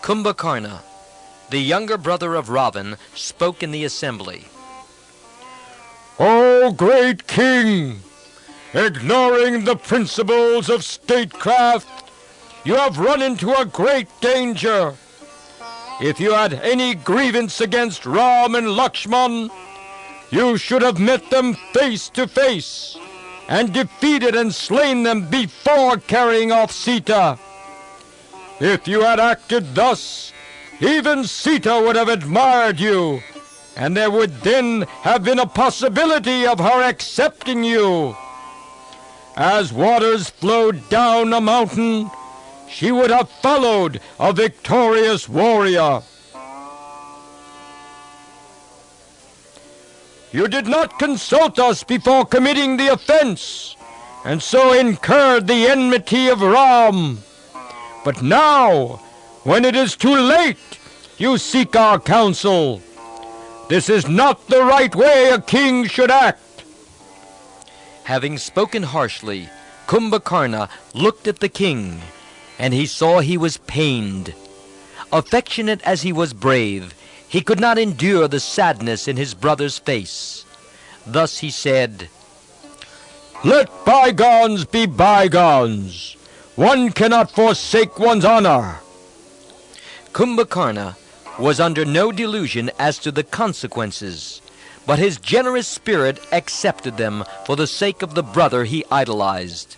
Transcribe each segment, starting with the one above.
Kumbhakarna, the younger brother of Ravana, spoke in the assembly. O great king, ignoring the principles of statecraft, you have run into a great danger. If you had any grievance against Ram and Lakshman, you should have met them face to face and defeated and slain them before carrying off Sita. If you had acted thus, even Sita would have admired you, and there would then have been a possibility of her accepting you. As waters flowed down a mountain, she would have followed a victorious warrior. You did not consult us before committing the offense, and so incurred the enmity of Ram. But now, when it is too late, you seek our counsel. This is not the right way a king should act. Having spoken harshly, Kumbhakarna looked at the king, and he saw he was pained. Affectionate as he was brave, he could not endure the sadness in his brother's face. Thus he said, Let bygones be bygones. One cannot forsake one's honor. Kumbhakarna was under no delusion as to the consequences, but his generous spirit accepted them for the sake of the brother he idolized.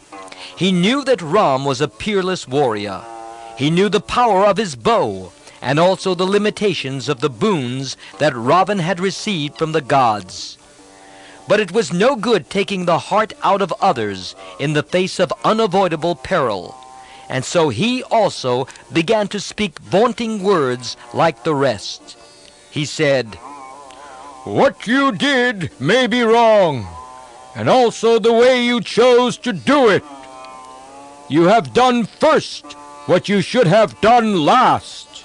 He knew that Ram was a peerless warrior. He knew the power of his bow, and also the limitations of the boons that Ravana had received from the gods. But it was no good taking the heart out of others in the face of unavoidable peril, and so he also began to speak vaunting words like the rest. He said, What you did may be wrong, and also the way you chose to do it. You have done first what you should have done last,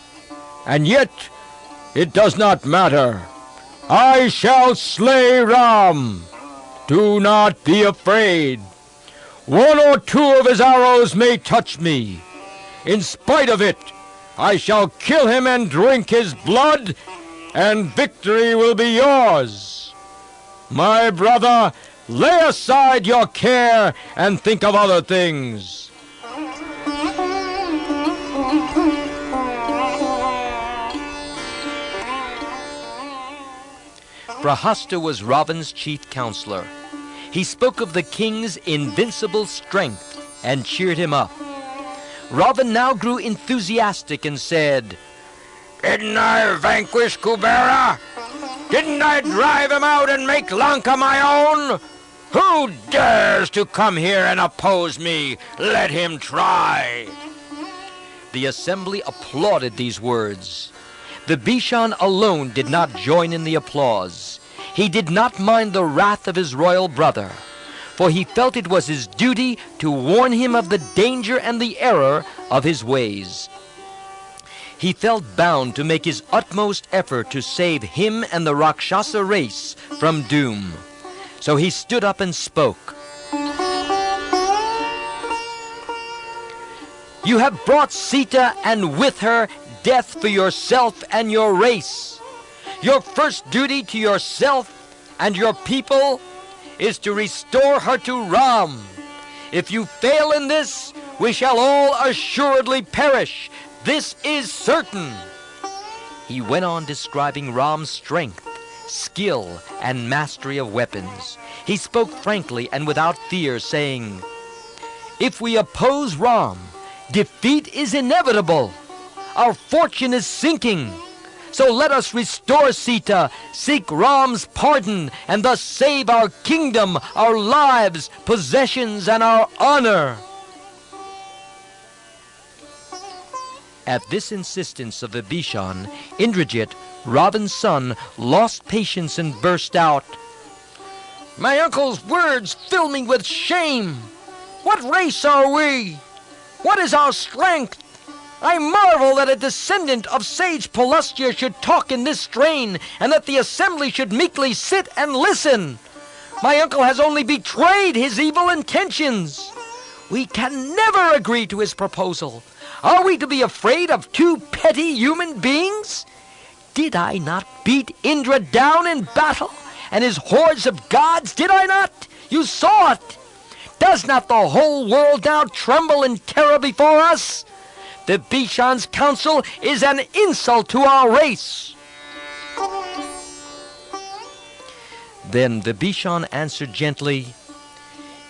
and yet it does not matter. I shall slay Ram. Do not be afraid. One or two of his arrows may touch me. In spite of it, I shall kill him and drink his blood, and victory will be yours. My brother, lay aside your care and think of other things. Prahasta was Ravana's chief counselor. He spoke of the king's invincible strength and cheered him up. Ravana now grew enthusiastic and said, Didn't I vanquish Kubera? Didn't I drive him out and make Lanka my own? Who dares to come here and oppose me? Let him try. The assembly applauded these words. Vibishana alone did not join in the applause. He did not mind the wrath of his royal brother, for he felt it was his duty to warn him of the danger and the error of his ways. He felt bound to make his utmost effort to save him and the Rakshasa race from doom. So he stood up and spoke. You have brought Sita, and with her death for yourself and your race. Your first duty to yourself and your people is to restore her to Ram. If you fail in this, we shall all assuredly perish. This is certain. He went on describing Ram's strength, skill, and mastery of weapons. He spoke frankly and without fear, saying, If we oppose Ram, defeat is inevitable. Our fortune is sinking. So let us restore Sita, seek Ram's pardon, and thus save our kingdom, our lives, possessions, and our honor. At this insistence of Vibishana, Indrajeet, Ravana's son, lost patience and burst out, My uncle's words fill me with shame. What race are we? What is our strength? I marvel that a descendant of sage Pelustia should talk in this strain, and that the assembly should meekly sit and listen. My uncle has only betrayed his evil intentions. We can never agree to his proposal. Are we to be afraid of two petty human beings? Did I not beat Indra down in battle, and his hordes of gods, did I not? You saw it. Does not the whole world now tremble in terror before us? Vibhishan's counsel is an insult to our race. Then Vibhishan answered gently,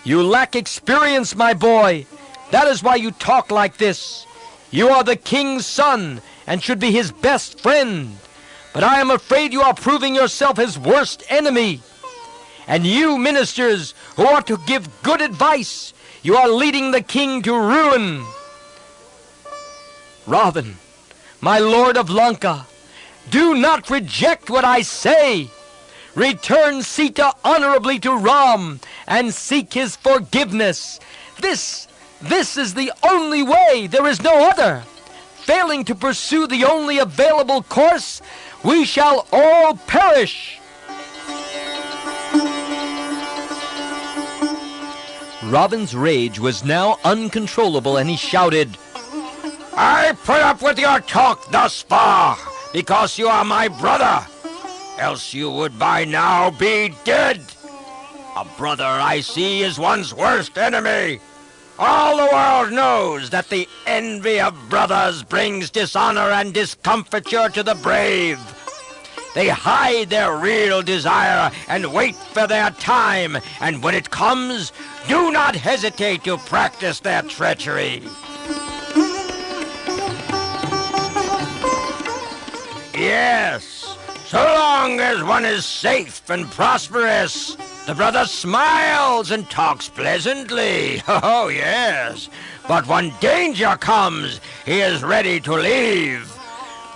You lack experience, my boy. That is why you talk like this. You are the king's son, and should be his best friend. But I am afraid you are proving yourself his worst enemy. And you, ministers, who ought to give good advice, you are leading the king to ruin. Ravan, my lord of Lanka, do not reject what I say. Return Sita honorably to Ram and seek his forgiveness. This is the only way. There is no other. Failing to pursue the only available course, we shall all perish. Ravan's rage was now uncontrollable, and he shouted, I put up with your talk thus far because you are my brother, else you would by now be dead. A brother, I see, is one's worst enemy. All the world knows that the envy of brothers brings dishonor and discomfiture to the brave. They hide their real desire and wait for their time, and when it comes, do not hesitate to practice their treachery. Yes, so long as one is safe and prosperous, the brother smiles and talks pleasantly. Oh, yes. But when danger comes, he is ready to leave.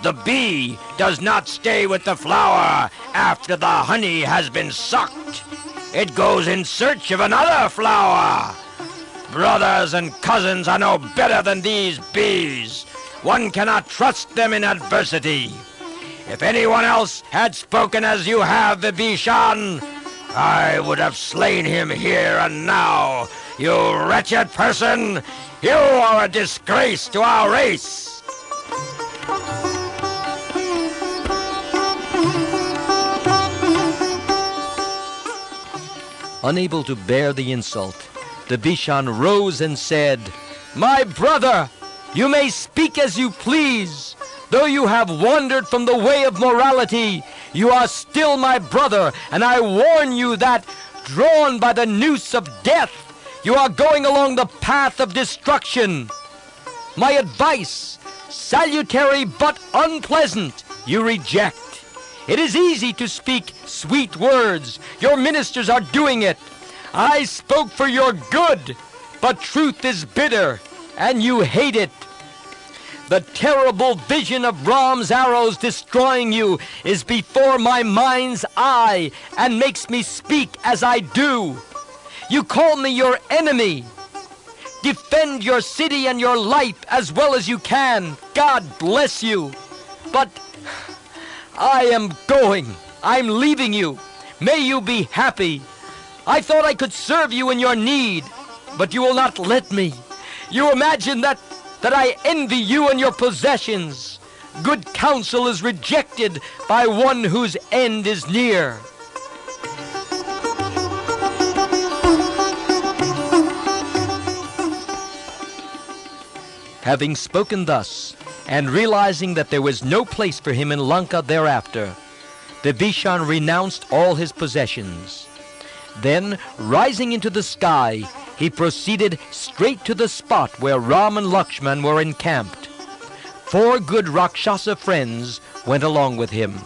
The bee does not stay with the flower after the honey has been sucked. It goes in search of another flower. Brothers and cousins are no better than these bees. One cannot trust them in adversity. If anyone else had spoken as you have, Vibhishan, I would have slain him here and now. You wretched person, you are a disgrace to our race. Unable to bear the insult, Vibhishan rose and said, My brother, you may speak as you please. Though you have wandered from the way of morality, you are still my brother, and I warn you that, drawn by the noose of death, you are going along the path of destruction. My advice, salutary but unpleasant, you reject. It is easy to speak sweet words. Your ministers are doing it. I spoke for your good, but truth is bitter, and you hate it. The terrible vision of Ram's arrows destroying you is before my mind's eye and makes me speak as I do. You call me your enemy. Defend your city and your life as well as you can. God bless you. But I am going. I'm leaving you. May you be happy. I thought I could serve you in your need, but you will not let me. You imagine that I envy you and your possessions. Good counsel is rejected by one whose end is near. Having spoken thus, and realizing that there was no place for him in Lanka thereafter, Vibhishan renounced all his possessions. Then, rising into the sky, he proceeded straight to the spot where Ram and Lakshman were encamped. 4 good Rakshasa friends went along with him.